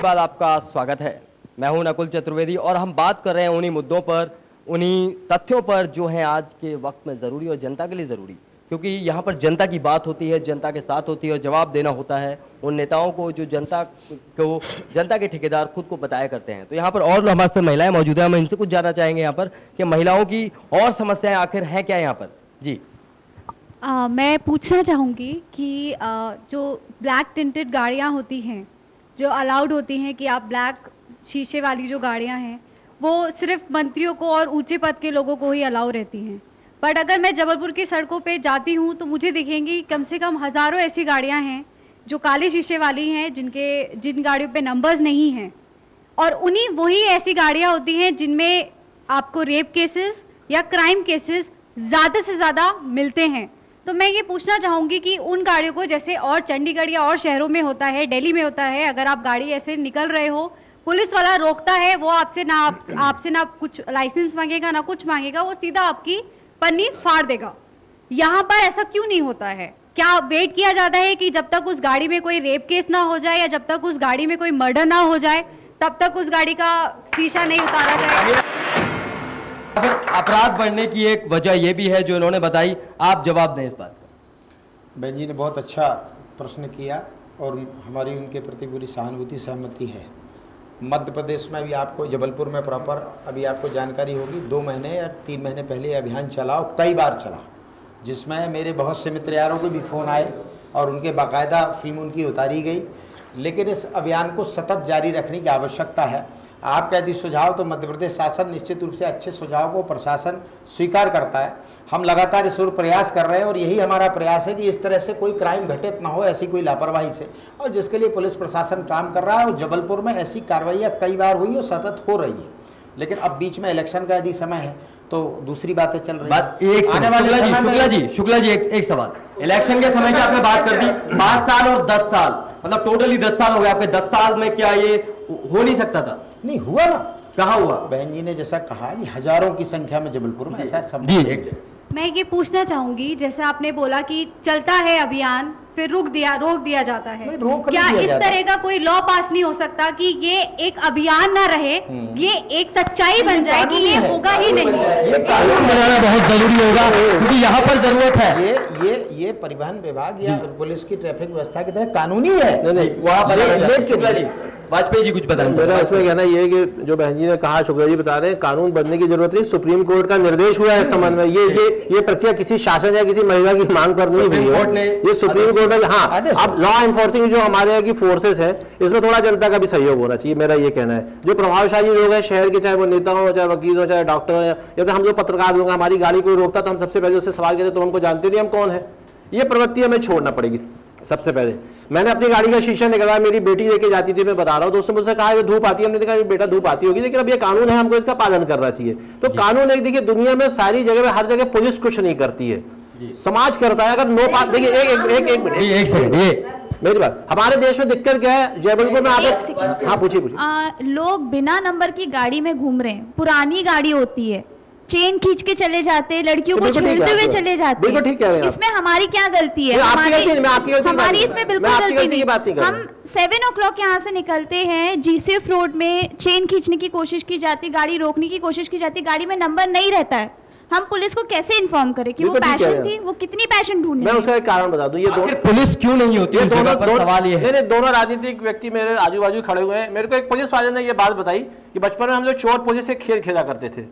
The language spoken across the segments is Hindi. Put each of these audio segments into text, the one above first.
बाद आपका स्वागत है। मैं हूं नकुल चतुर्वेदी और हम बात कर रहे हैं उन्हीं मुद्दों पर, उन्हीं तथ्यों पर जो हैं आज के वक्त में ज़रूरी और जनता के लिए ज़रूरी, क्योंकि यहाँ पर जनता की बात होती है, जनता के साथ होती है और जवाब देना होता है उन नेताओं को जो जनता के ठेकेदार खुद को बताया करते हैं। तो यहाँ पर और हमारे साथ महिलाएं मौजूद हैं, हम इनसे कुछ जानना चाहेंगे यहाँ पर कि महिलाओं की और समस्याएं आखिर हैं क्या यहाँ पर। जी मैं पूछना चाहूँगी कि जो ब्लैक टिंटेड गाड़ियाँ होती हैं, जो अलाउड होती हैं कि आप ब्लैक शीशे वाली जो गाड़ियाँ हैं, वो सिर्फ मंत्रियों को और ऊंचे पद के लोगों को ही अलाउ रहती हैं। बट अगर मैं जबलपुर की सड़कों पे जाती हूँ तो मुझे दिखेंगी कम से कम हज़ारों ऐसी गाड़ियाँ हैं जो काले शीशे वाली हैं, जिन गाड़ियों पे नंबर्स नहीं हैं, और वही ऐसी गाड़ियाँ होती हैं जिनमें आपको रेप केसेस या क्राइम केसेस ज़्यादा से ज़्यादा मिलते हैं। तो मैं ये पूछना चाहूँगी कि उन गाड़ियों को, जैसे और चंडीगढ़ या और शहरों में होता है, दिल्ली में होता है, अगर आप गाड़ी ऐसे निकल रहे हो, पुलिस वाला रोकता है, वो आपसे ना कुछ लाइसेंस मांगेगा ना कुछ मांगेगा, वो सीधा आपकी पन्नी फाड़ देगा। यहाँ पर ऐसा क्यों नहीं होता है? क्या वेट किया जाता है कि जब तक उस गाड़ी में कोई रेप केस ना हो जाए या जब तक उस गाड़ी में कोई मर्डर ना हो जाए तब तक उस गाड़ी का शीशा नहीं उतारा जाए? अपराध बढ़ने की एक वजह यह भी है जो इन्होंने बताई, आप जवाब दें इस बात का। बहन जी ने बहुत अच्छा प्रश्न किया और हमारी उनके प्रति पूरी सहानुभूति सहमति है। मध्य प्रदेश में भी आपको, जबलपुर में प्रॉपर अभी आपको जानकारी होगी, 2 महीने या 3 महीने पहले ये अभियान चला और कई बार चला, जिसमें मेरे बहुत से मित्र यारों के भी फ़ोन आए और उनके बाकायदा फिल्म उनकी उतारी गई। लेकिन इस अभियान को सतत जारी रखने की आवश्यकता है। आपका यदि सुझाव, तो मध्य प्रदेश शासन निश्चित रूप से अच्छे सुझाव को प्रशासन स्वीकार करता है। हम लगातार इस ओर प्रयास कर रहे हैं और यही हमारा प्रयास है कि इस तरह से कोई क्राइम घटित ना हो, ऐसी कोई लापरवाही से, और जिसके लिए पुलिस प्रशासन काम कर रहा है। और जबलपुर में ऐसी कार्रवाइयाँ कई बार हुई और सतत हो रही है। लेकिन अब बीच में इलेक्शन का यदि समय है तो दूसरी बातें चल रही है। आने वाले शुक्ला जी एक सवाल, इलेक्शन के समय की आपने बात कर दी, 5 साल और 10 साल, मतलब टोटली 10 साल हो गए आपके। 10 साल में क्या ये हो नहीं सकता था? नहीं हुआ ना। कहाँ हुआ? बहन जी ने जैसा कहा कि हजारों की संख्या में जबलपुर में ऐसा मैं ये पूछना चाहूंगी, जैसे आपने बोला कि चलता है अभियान फिर रोक दिया जाता है, क्या इस तरह का कोई लॉ पास नहीं हो सकता कि ये एक अभियान ना रहे, ये एक सच्चाई बन जाए कि ये होगा ही नहीं? ये कानून बनाना बहुत जरूरी होगा क्योंकि यहाँ पर जरूरत है। ये परिवहन विभाग या पुलिस की ट्रैफिक व्यवस्था की तरह कानूनी है। नहीं वहाँ पर वाजपेयी जी कुछ बताएं। मेरा इसमें कहना ये है कि जो बहन जी ने कहा, शुक्ला जी बता रहे हैं, कानून बनने की जरूरत नहीं, सुप्रीम कोर्ट का निर्देश हुआ है इस संबंध में। ये प्रक्रिया किसी शासन या किसी महिला की मांग पर नहीं हुई है, ये सुप्रीम कोर्ट में। हाँ, अब लॉ एनफोर्सिंग जो हमारे यहाँ की फोर्सेस है, इसमें थोड़ा जनता का भी सहयोग होना चाहिए, मेरा ये कहना है। जो प्रभावशाली लोग हैं शहर के, चाहे वो नेता हो, चाहे वकील हो, चाहे डॉक्टर हो, या तो हम जो पत्रकार लोग, हमारी गाड़ी कोई रोकता तो हम सबसे पहले उससे सवाल करते, तो हमको जानते नहीं हम कौन है। ये प्रवृत्ति हमें छोड़ना पड़ेगी सबसे पहले। मैंने अपनी गाड़ी का शीशा निकलवाया, मेरी बेटी लेके जाती थी, मैं बता रहा हूँ, दोस्तों मुझसे कहा ये धूप आती है, हमने कहा बेटा धूप आती होगी, लेकिन अब ये कानून है, हमको इसका पालन करना चाहिए। तो कानून एक, देखिए दुनिया में सारी जगह, हर जगह पुलिस कुछ नहीं करती है, समाज करता है। अगर नो पास, देखिए एक सेकंड, ये मेरी बात, हमारे देश में दिक्कत क्या है, जबलपुर में आप, हाँ पूछिए। लोग बिना नंबर की गाड़ी में घूम रहे हैं, पुरानी गाड़ी होती है, चेन खींच के चले जाते हैं, लड़कियों को छेड़ते हुए चले जाते हैं। ठीक है, इसमें हमारी क्या गलती है? हमारी इसमें बिल्कुल गलती नहीं। हम 7 o'clock यहाँ से निकलते हैं, जीसीएफ रोड में चेन खींचने की कोशिश की जाती, गाड़ी रोकने की कोशिश की जाती, गाड़ी में नंबर नहीं रहता है। हम पुलिस को कैसे इन्फॉर्म करें कि वो पैशन थी, वो कितनी पैशन ढूंढी? मैं उसका एक कारण बता दूं, ये दोनों पुलिस क्यों नहीं होती है, सवाल ये है। दोनों राजनीतिक व्यक्ति मेरे आजू बाजू खड़े हुए हैं। मेरे को एक पुलिस वाले ने ये बात बताई कि बचपन में हम लोग चोर पुलिस से खेल खेला करते थे,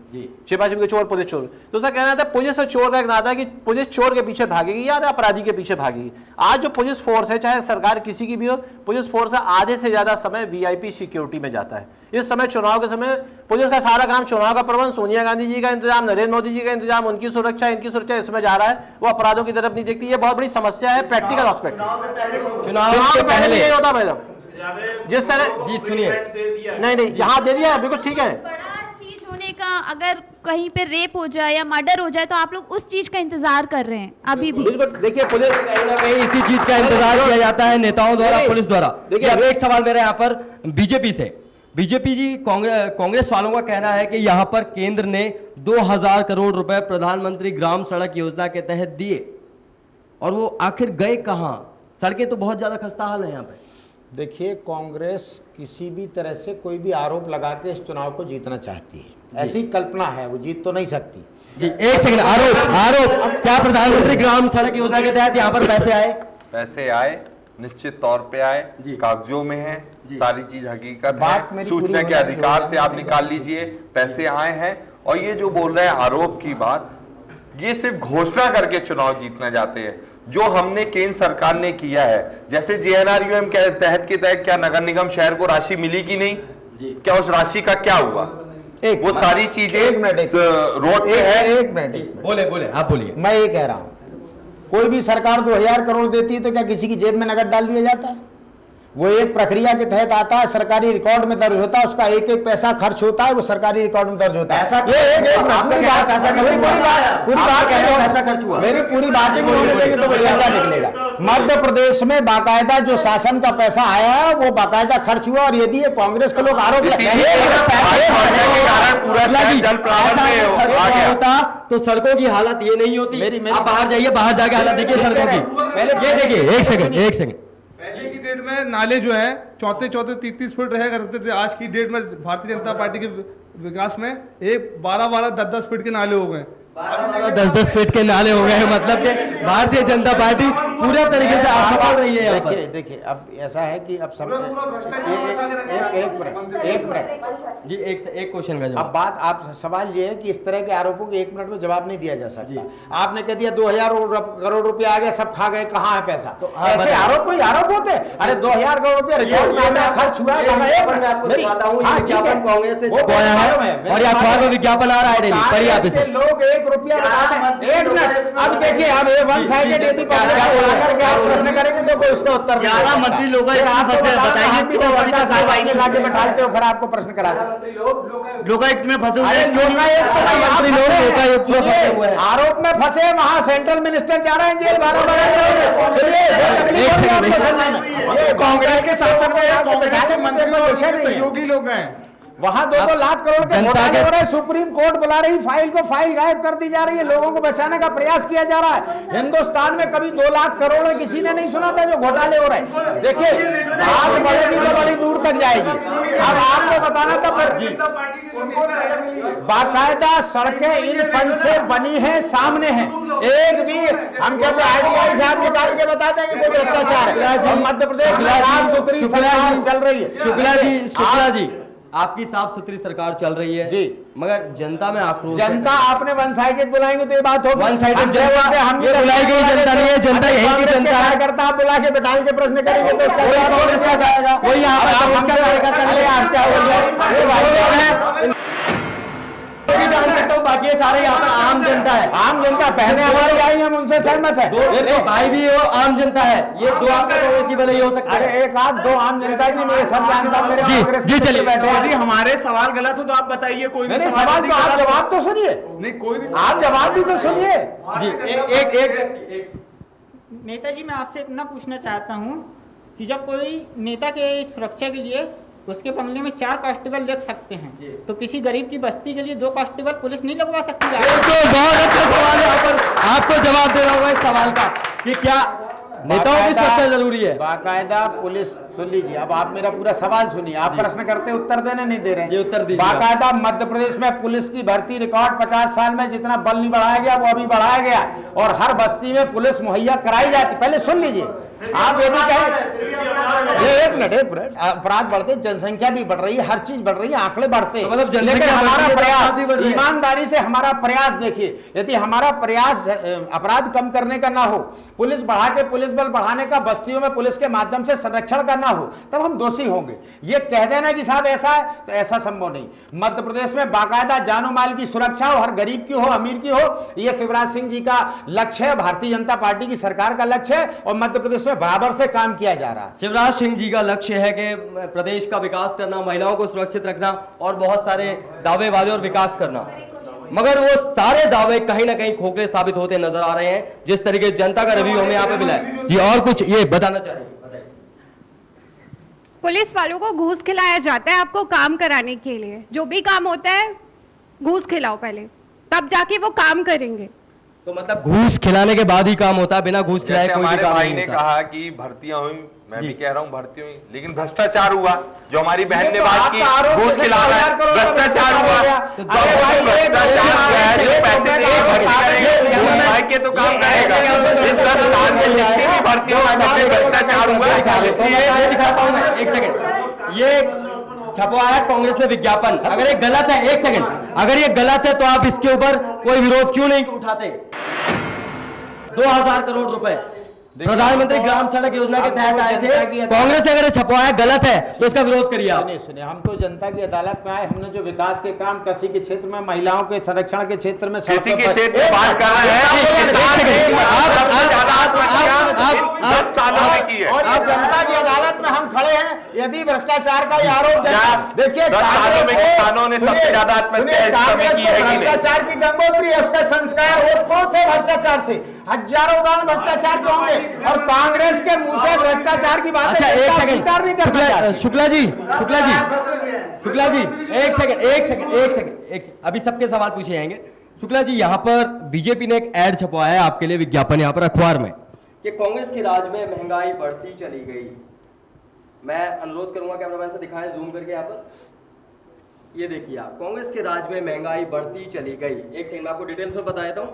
छिपा-छिपी के चोर पुलिस चोर। तो उसका कहना था पुलिस और चोर का एक नाता है कि पुलिस चोर के पीछे भागेगी या अपराधी के पीछे भागेगी। आज जो पुलिस फोर्स है, चाहे सरकार किसी की भी हो, पुलिस फोर्स का आधे से ज्यादा समय वीआईपी सिक्योरिटी में जाता है। इस समय चुनाव के समय पुलिस का सारा काम, चुनाव का प्रबंध, सोनिया गांधी जी का इंतजाम, नरेंद्र मोदी जी का इंतजाम, उनकी सुरक्षा, इनकी सुरक्षा इसमें जा रहा है, वो अपराधों की तरफ नहीं देखती। ये बहुत बड़ी समस्या है, प्रैक्टिकल एस्पेक्ट। चुनाव से पहले यही होता मैडम, जिस तरह जी सुनिए, नहीं यहाँ दे दिया, बिल्कुल ठीक है। बड़ा चीज होने का, अगर कहीं पे रेप हो जाए या मर्डर हो जाए तो आप लोग उस चीज का इंतजार कर रहे हैं अभी भी। देखिए पुलिस कहीं ना कहीं इसी चीज का इंतजार किया जाता है नेताओं द्वारा, पुलिस द्वारा। देखिए अब एक सवाल मेरा यहाँ पर बीजेपी से, बीजेपी जी, कांग्रेस वालों का कहना है कि यहाँ पर केंद्र ने 2000 करोड़ रुपए प्रधानमंत्री ग्राम सड़क योजना के तहत दिए और वो आखिर गए कहाँ? सड़कें तो बहुत ज्यादा खस्ता हाल है यहाँ पे। देखिए, कांग्रेस किसी भी तरह से कोई भी आरोप लगा के इस चुनाव को जीतना चाहती है, ऐसी कल्पना है, वो जीत तो नहीं सकती। जी एक सेकंड, आरोप क्या प्रधानमंत्री ग्राम सड़क योजना के तहत यहाँ पर पैसे आए? पैसे आए, निश्चित तौर पे आए, कागजों में है, सारी चीज हकीकत है, सूचना के अधिकार से आप निकाल लीजिए, पैसे आए हैं। और ये जो बोल रहे हैं आरोप की बात, ये सिर्फ घोषणा करके चुनाव जीतना चाहते हैं। जो हमने केंद्र सरकार ने किया है, जैसे जेएनआरयूएम के तहत क्या नगर निगम शहर को राशि मिली कि नहीं, क्या उस राशि का क्या हुआ, वो सारी चीजें रोड पे है। एक मिनट बोले आप बोलिए। मैं ये कह रहा हूं, कोई भी सरकार 2000 करोड़ देती है तो क्या किसी की जेब में नगद डाल दिया जाता है? वो एक प्रक्रिया के तहत आता है, सरकारी रिकॉर्ड में दर्ज होता है, उसका एक एक पैसा खर्च होता है, वो सरकारी रिकॉर्ड में दर्ज होता है। मेरी पूरी बात ही बोलने देंगे तो क्या निकलेगा। मध्य प्रदेश में बाकायदा जो शासन का पैसा आया है वो बाकायदा खर्च हुआ, और यदि ये कांग्रेस के लोग आरोप होता तो सड़कों की हालत ये नहीं होती। आप बाहर जाइए, बाहर जाके हालत देखिए सड़कों की। ये देखिए, एक सेकंड पहले की डेट में नाले जो है 34-33 फुट रहे करते थे, आज की डेट में भारतीय जनता पार्टी के विकास में 12-12, 10-10 फीट के नाले हो गए। 10-10 फीट के नाले हो गए, मतलब कि भारतीय जनता पार्टी पूरे तरीके से असफल रही है। देखिए अब ऐसा है कि अब सब एक मिनट जी, एक क्वेश्चन का जवाब। अब बात आप सवाल ये है कि इस तरह के आरोपों के 1 मिनट में जवाब नहीं दिया जा सकता। आपने कह दिया 2000 करोड़ रुपए आ गए, सब खा गए, कहाँ है पैसा? तो ऐसे आरोप कोई आरोप होते? अरे 2000 करोड़ रुपए रिकॉर्ड में खर्च हुआ है, कांग्रेस से और अखबार में विज्ञापन आ रहा है, लोग 1 रुपया बताते हैं। 1 मिनट, अब देखिए, अब ये वन साइडेड यदि करके आप प्रश्न करेंगे तो कोई उसका उत्तर 11 मंत्री लोग बताएंगे, 50 साल आईने लाके बैठाते हो, फिर आपको प्रश्न कराते लोकायुक्त में फंसे आरोप में फंसे, वहां सेंट्रल मिनिस्टर जा रहे हैं जेल 12 कांग्रेस के सहयोगी लोग हैं, वहां 2-2 लाख करोड़ के घोटाले हो रहे हैं। सुप्रीम कोर्ट बुला रही, फाइल गायब कर दी जा रही है, लोगों को बचाने का प्रयास किया जा रहा है। हिंदुस्तान में कभी 2 लाख करोड़ है, किसी ने नहीं सुना था जो घोटाले हो रहे हैं। देखिए, बात बढ़ेगी तो बड़ी दूर तक जाएगी। अब आपको बताना था, बाकायदा सड़कें इन फंड से बनी है, सामने है। एक भी हम कहते आईडीआई से आप निकाल के बताते हैं कि कोई भ्रष्टाचार है। मध्य प्रदेश में साफ सुथरी सरकार चल रही है। शुक्ला जी, आपकी साफ सुथरी सरकार चल रही है जी, मगर जनता में आक्रोश, जनता आपने वन साइडेड बुलाएंगे तो ये बात होगी। वन साइडेड जनता हम ये बुलाई गई जनता नहीं है, जनता यही की जनता है। करता आप बुला के बैठाल के प्रश्न करेंगे तो उसका जाएगा वही बाकी ये सारे यहाँ पर आम जनता है। आम जनता बहने हमारी आई, हम उनसे सहमत है। तो भाई भी हो, आम जनता है, ये 2 आपका की भले हो सकता है। अरे 1-2 आम जनता ही नहीं, मैं सब जानता हूँ। मेरे कांग्रेस जी चलिए बैठे, यदि हमारे सवाल गलत हो तो आप बताइए। कोई मेरे सवाल तो आप जवाब तो सुनिए, नहीं कोई भी आप जवाब भी तो सुनिए जी। एक नेताजी, मैं आपसे इतना पूछना चाहता हूँ कि जब कोई नेता के सुरक्षा के लिए उसके बंगले में 4 कांस्टेबल लग सकते हैं, तो किसी गरीब की बस्ती के लिए 2 कांस्टेबल पुलिस नहीं लगवा सकती? बहुत अच्छा सवाल है, यहाँ पर आपको जवाब देना होगा इस सवाल का कि क्या नेताओं की सुरक्षा जरूरी है। बाकायदा पुलिस, सुन लीजिए, अब आप मेरा पूरा सवाल सुनिए। आप प्रश्न करते उत्तर देने नहीं दे रहे हैं। उत्तर दीजिए। बाकायदा मध्य प्रदेश में पुलिस की भर्ती रिकॉर्ड 50 साल में जितना बल नहीं बढ़ाया गया वो अभी बढ़ाया गया, और हर बस्ती में पुलिस मुहैया कराई जाती। पहले सुन लीजिए, आप ये भी कहें, एक मिनट, अपराध बढ़ते, जनसंख्या भी बढ़ रही है, हर चीज बढ़ रही है, आंकड़े बढ़ते, मतलब लेकिन हमारा प्रयास, ईमानदारी से हमारा प्रयास देखिए, यदि हमारा प्रयास अपराध कम करने का ना हो, पुलिस बढ़ा के पुलिस बल बढ़ाने का, बस्तियों में पुलिस के माध्यम से संरक्षण करना हो, तब हम दोषी होंगे। ये कह देना कि साहब ऐसा है, तो ऐसा संभव नहीं। मध्य प्रदेश में बाकायदा जानो माल की सुरक्षा हो, हर गरीब की हो, अमीर की हो, ये शिवराज सिंह जी का लक्ष्य है, भारतीय जनता पार्टी की सरकार का लक्ष्य है, और मध्य प्रदेश में बराबर से काम किया जा रहा है। शिवराज सिंह जी का लक्ष्य है कि प्रदेश का विकास करना, महिलाओं को सुरक्षित रखना और बहुत सारे दावे वादे और विकास करना, मगर वो सारे दावे कहीं ना कहीं खोखले साबित होते नजर आ रहे हैं, जिस तरीके जनता का रवैया हमें यहाँ पे मिला है। जी, और कुछ ये बताना चाह रहे हैं? पुलिस वालों को घूस खिलाया जाता है आपको काम कराने के लिए। जो भी काम होता है घूस खिलाओ पहले, तब जाके वो काम करेंगे। तो मतलब घूस खिलाने के बाद ही काम होता है, बिना घूस खिलाए कोई भी काम भाई नहीं ने होता। कहा कि भर्तियां हुई, मैं भी कह रहा हूँ भर्ती हुई, लेकिन भ्रष्टाचार हुआ। जो हमारी बहन ने बात की घूस खिलाना है, भ्रष्टाचार हुआ। भ्रष्टाचार जो पैसे भाई के तो काम करेगा। इस 10 साल में जितनी भी भर्तियों में सब में भ्रष्टाचार हुआ। इसलिए दिखाता हूं मैं, एक सेकंड, ये छपवाया कांग्रेस ने विज्ञापन, अगर ये गलत है, एक सेकंड, अगर ये गलत है तो आप इसके ऊपर कोई विरोध क्यों नहीं उठाते? 2000 करोड़ रुपए प्रधानमंत्री ग्राम सड़क योजना के तहत आए थे, कांग्रेस ने अगर छपवाया गलत है तो इसका विरोध करिए आप। सुनिए, हम तो जनता की अदालत में आए, हमने जो विकास के काम कृषि के क्षेत्र में, महिलाओं के संरक्षण के क्षेत्र में, कृषि के क्षेत्र में बात कर रहे हैं, किसान 10 सालों में की है। और ये जनता की अदालत में हम खड़े हैं। यदि भ्रष्टाचार का आरोप देखिए, 10 सालों में किसानों ने सबसे ज्यादा आत्महत्या इस समय की है कि नहीं? भ्रष्टाचार की गंगोत्री है, उसका संस्कार ओतप्रोत है भ्रष्टाचार से। हजारों उदाहरण भ्रष्टाचार के होंगे और कांग्रेस के मुंह से भ्रष्टाचार की बातें स्वीकार नहीं करना चाहते। शुक्ला जी, एक सेकंड, अभी सबके सवाल पूछे जाएंगे। शुक्ला जी, यहाँ पर बीजेपी ने एक एड छपवाया है आपके लिए, विज्ञापन यहाँ पर अखबार में, कि कांग्रेस के राज में महंगाई बढ़ती चली गई। मैं अनुरोध करूंगा कैमरामैन से दिखाएं जूम करके यहाँ पर, ये देखिए आप, कांग्रेस के राज में महंगाई बढ़ती चली गई। एक सेकंड में आपको डिटेल्स में बता देता हूँ।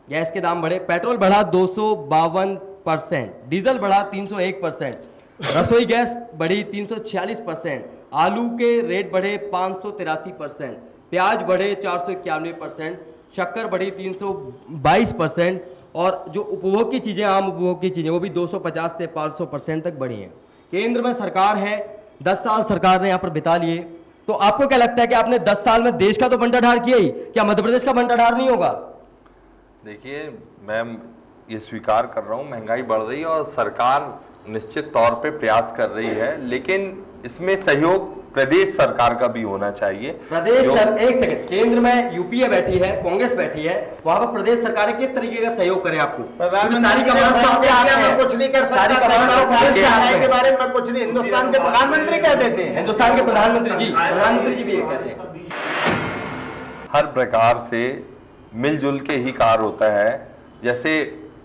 गैस के दाम बढ़े, पेट्रोल बढ़ा 252%, डीजल बढ़ा 301%, रसोई गैस बढ़ी 346%, आलू के रेट बढ़े 583%, प्याज बढ़े 491%, शक्कर बढ़ी 322%, और जो उपभोग की चीजें, आम उपभोग की चीजें, वो भी 250 से 500% तक बढ़ी हैं। केंद्र में सरकार है, 10 साल सरकार ने यहाँ पर बिता लिए, तो आपको क्या लगता है कि आपने 10 साल में देश का तो बंटाढार किया ही, क्या मध्य प्रदेश का बंटाढार नहीं होगा? देखिए, मैं ये स्वीकार कर रहा हूँ, महंगाई बढ़ रही है और सरकार निश्चित तौर पे प्रयास कर रही है, लेकिन इसमें सहयोग प्रदेश सरकार का भी होना चाहिए। एक सेकंड, केंद्र में यूपीए बैठी है, कांग्रेस बैठी है, वहां पर प्रदेश सरकारें किस तरीके का सहयोग करें आपको? कुछ नहीं कर सकता के बारे में कुछ नहीं, हिंदुस्तान के प्रधानमंत्री कह देते हैं। हिंदुस्तान के प्रधानमंत्री जी भी ये कहते हैं। हर प्रकार से मिलजुल के ही कार्य होता है। जैसे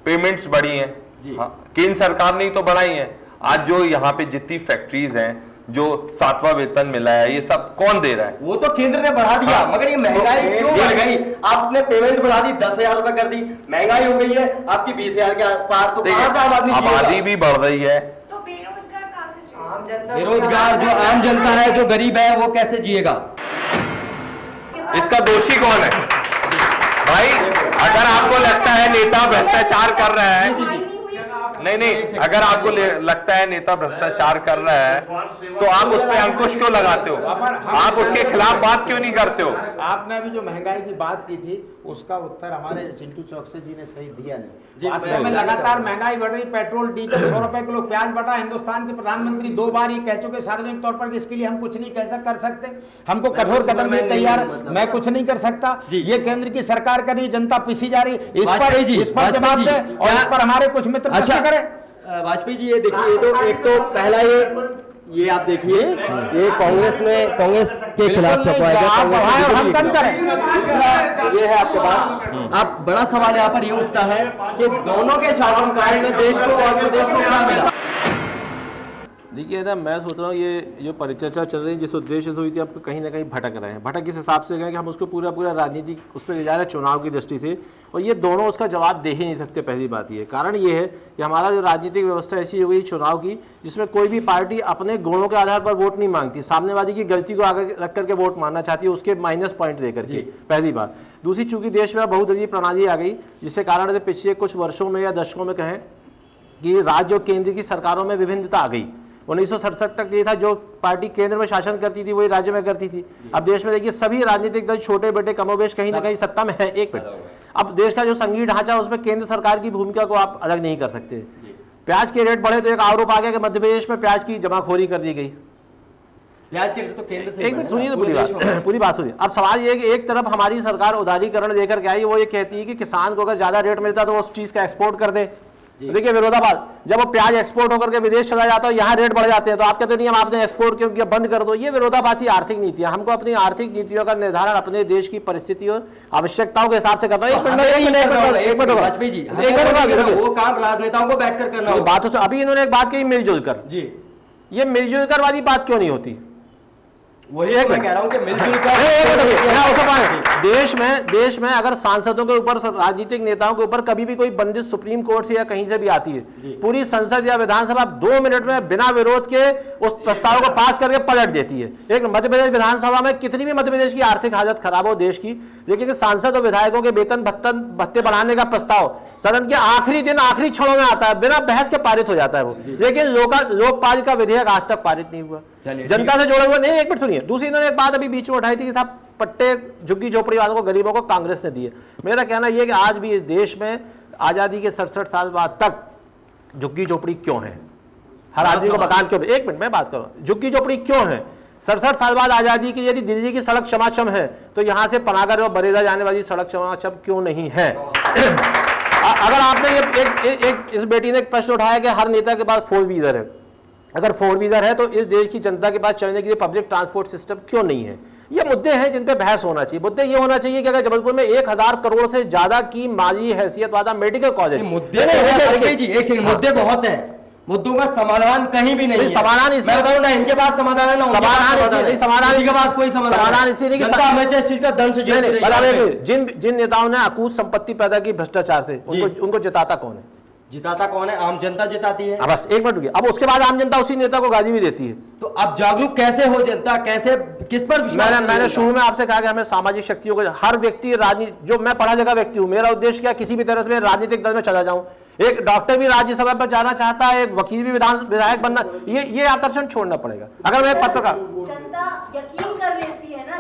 पेमेंट्स बढ़ी हैं, केंद्र सरकार ने तो बढ़ाई है। आज जो यहाँ पे जितनी फैक्ट्रीज हैं, जो 7वां वेतन मिला है, ये सब कौन दे रहा है? वो तो केंद्र ने बढ़ा दिया, मगर ये महंगाई क्यों बढ़ गई? आपने पेमेंट बढ़ा दी, 10,000 रुपए कर दी, महंगाई हो गई है आपकी 20,000 के आसपास, तो कहां से आम आदमी आबादी भी बढ़ रही है, तो बेरोजगार कहां से जिएगा? बेरोजगार जो आम जनता है, जो गरीब है, वो कैसे जिएगा? इसका दोषी कौन है भाई? अगर आपको लगता है नेता भ्रष्टाचार कर रहा है, नहीं, अगर आपको लगता है नेता भ्रष्टाचार कर रहा है, तो आप उस पर अंकुश क्यों लगाते हो? आप उसके खिलाफ बात क्यों नहीं करते हो? आपने अभी जो महंगाई की बात की थी, उसका उत्तर हमारे चिंटू चौकसे जी ने सही दिया नहीं। वास्तव में लगातार महंगाई बढ़ रही, पेट्रोल डीजल 100 रुपए किलो, प्याज बढ़ा। हिंदुस्तान के प्रधानमंत्री 2 बार ये कह चुके सार्वजनिक तौर पर कि इसके लिए हम कुछ नहीं कर सकते, हमको कठोर कदम लिए तैयार, मैं कुछ नहीं कर सकता। ये केंद्र की सरकार कर रही, जनता पिसी जा रही, इस पर जवाब दे और इस पर हमारे कुछ मित्र प्रश्न करें। वाजपेयी जी, ये देखिए, तो एक तो पहला ये आप देखिए, ये कांग्रेस के खिलाफ छपवाया गया, हम कम करें, ये है आपके पास। अब बड़ा सवाल यहाँ पर ये उठता है कि दोनों के शासनकाल में देश को और प्रदेश को क्या मिला? देखिए ना, मैं सोच रहा हूँ ये जो परिचर्चा चल रही है, जिस उद्देश्य से हुई थी, अब कहीं ना कहीं भटक रहे हैं। भटक इस हिसाब से गए कि हम उसको पूरा राजनीति उस पर ले जा रहे हैं चुनाव की दृष्टि से, और ये दोनों उसका जवाब दे ही नहीं सकते। पहली बात ये कारण ये है कि हमारा जो राजनीतिक व्यवस्था ऐसी हो गई चुनाव की, जिसमें कोई भी पार्टी अपने गुणों के आधार पर वोट नहीं मांगती, सामने वाले की गलती को आगे रख करके वोट मांगना चाहती है, उसके माइनस पॉइंट देकर के। पहली बात। दूसरी, चूंकि देश में बहुदलीय प्रणाली आ गई, जिसके कारण से पिछले कुछ वर्षों में या दशकों में कहें कि राज्य और केंद्र की सरकारों में विभिन्नता आ गई। 1967 तक ये था, जो पार्टी केंद्र में शासन करती थी वही राज्य में करती थी। अब देश में देखिए, सभी राजनीतिक दल छोटे बड़े कमोबेश कहीं ना कहीं सत्ता में है। एक मिनट, अब देश का जो संघीय ढांचा, उसमें केंद्र सरकार की भूमिका को आप अलग नहीं कर सकते। प्याज के रेट बढ़े तो एक आरोप आ गया कि मध्य प्रदेश में प्याज की जमाखोरी कर दी गई। प्याज के रेट तो केंद्र से, एक मिनट सुनिए, पूरी बात सुनिए। अब सवाल ये है कि एक तरफ हमारी सरकार उदारीकरण लेकर के आई, वो ये कहती है कि किसान को अगर ज्यादा रेट मिलता तो वो उस चीज का एक्सपोर्ट कर दे, देखिए विरोधाभास, जब वो प्याज एक्सपोर्ट होकर के विदेश चला जाता है, यहाँ रेट बढ़ जाते हैं, तो आप कहते नहीं हम आपने एक्सपोर्ट क्यों किया, बंद कर दो। ये विरोधाभासी आर्थिक नीतियां, हमको अपनी आर्थिक नीतियों का निर्धारण अपने देश की परिस्थितियों आवश्यकताओं के हिसाब से करना है। वो काम राजनेताओं को बैठकर करना। बात तो अभी इन्होंने एक बात कही मिलजुल कर, जी ये मिलजुल कर वाली बात क्यों नहीं होती? वही मैं कह रहा हूं कि मिलजुल कर देश में अगर सांसदों के ऊपर, राजनीतिक नेताओं के ऊपर कभी भी कोई बंदिश सुप्रीम कोर्ट से या कहीं से भी आती है, पूरी संसद या विधानसभा 2 मिनट में बिना विरोध के उस प्रस्ताव को पास करके पलट देती है। एक मध्य प्रदेश विधानसभा में कितनी भी मध्य प्रदेश की आर्थिक हालत खराब हो देश की, लेकिन सांसद और विधायकों के वेतन भत्ते बढ़ाने का प्रस्ताव सदन के आखिरी दिन आखिरी क्षणों में आता है, बिना बहस के पारित हो जाता है वो। लेकिन लोकपाल का विधेयक आज तक पारित नहीं हुआ, जनता से जोड़ा हुआ नहीं। एक मिनट सुनिए, दूसरी इन्होंने एक बात अभी बीच में उठाई थी कि साहब पट्टे झुग्गी झोपड़ी वालों को, गरीबों को कांग्रेस ने दिए। मेरा कहना यह कि आज भी इस देश में आजादी के 67 साल बाद तक झुग्गी झोपड़ी क्यों है, हर आदमी को मकान क्यों? एक मिनट मैं बात करूं, झुग्गी झोपड़ी क्यों है? 67 साल बाद आजादी की यदि दिल्ली की सड़क क्षमाक्षम है, तो यहां से पनागर और बरेला जाने वाली सड़क क्षमाक्षम क्यों नहीं है? अगर आपने एक इस बेटी ने एक प्रश्न उठाया कि हर नेता के पास 4 व्हीलर है, अगर 4 व्हीलर है तो इस देश की जनता के पास चलने के लिए पब्लिक ट्रांसपोर्ट सिस्टम क्यों नहीं है? ये मुद्दे हैं जिन पे बहस होना चाहिए। मुद्दे ये होना चाहिए कि अगर जबलपुर में 1000 करोड़ से ज्यादा की माली हैसियत वाला मेडिकल कॉलेज, मुद्दे बहुत है, मुद्दों का समाधान कहीं भी नहीं। समाधान मैं बताऊं ना, इनके पास समाधान है ना, समाधान के पास कोई समाधान इसी नहीं, जनता हमेशा इस चीज का दंश जिन नेताओं ने अकूत संपत्ति पैदा की भ्रष्टाचार से, उनको जिताता कौन है? जिताता कौन है? आम जनता जिताती है। बस एक मिनट रुकिए, अब उसके बाद आम जनता उसी नेता को गाली भी देती है। तो अब जागरूक कैसे हो जनता, कैसे किस पर विश्वास? मैंने शुरू में आपसे कहा कि हमें सामाजिक शक्तियों को, हर व्यक्ति राजनीति, जो मैं पढ़ा लिखा व्यक्ति हूं, मेरा उद्देश्य क्या किसी भी तरह से राजनीतिक दल में चला जाऊं। एक डॉक्टर भी राज्यसभा पर जाना चाहता है, एक वकील भी विधायक बनना, ये आकर्षण छोड़ना पड़ेगा। अगर मैं पत्रकार, जनता यकीन कर लेती है ना,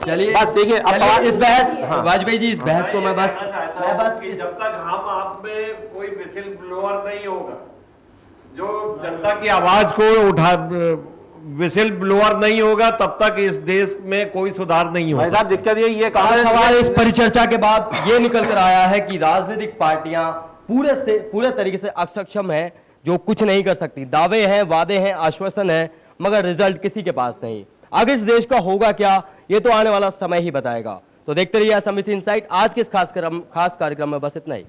चलिए बस देखिए अब सवाल इस बहस, वाजपेयी जी इस बहस को मैं बस जब तक हम आप में कोई विसिल ब्लोअर नहीं होगा, जो जनता की आवाज को उठा, विसिल ब्लोअर नहीं होगा, तब तक इस देश में कोई सुधार नहीं होगा। दिक्कत ये सवाल इस परिचर्चा के बाद ये निकल कर आया है कि राजनीतिक पार्टियां पूरे तरीके से अक्षम है, जो कुछ नहीं कर सकती। दावे हैं, वादे हैं, आश्वासन है, मगर रिजल्ट किसी के पास नहीं। आगे इस देश का होगा क्या, ये तो आने वाला समय ही बताएगा। तो देखते रहिए असम इनसाइट। आज के इस खास कार्यक्रम में बस इतना ही।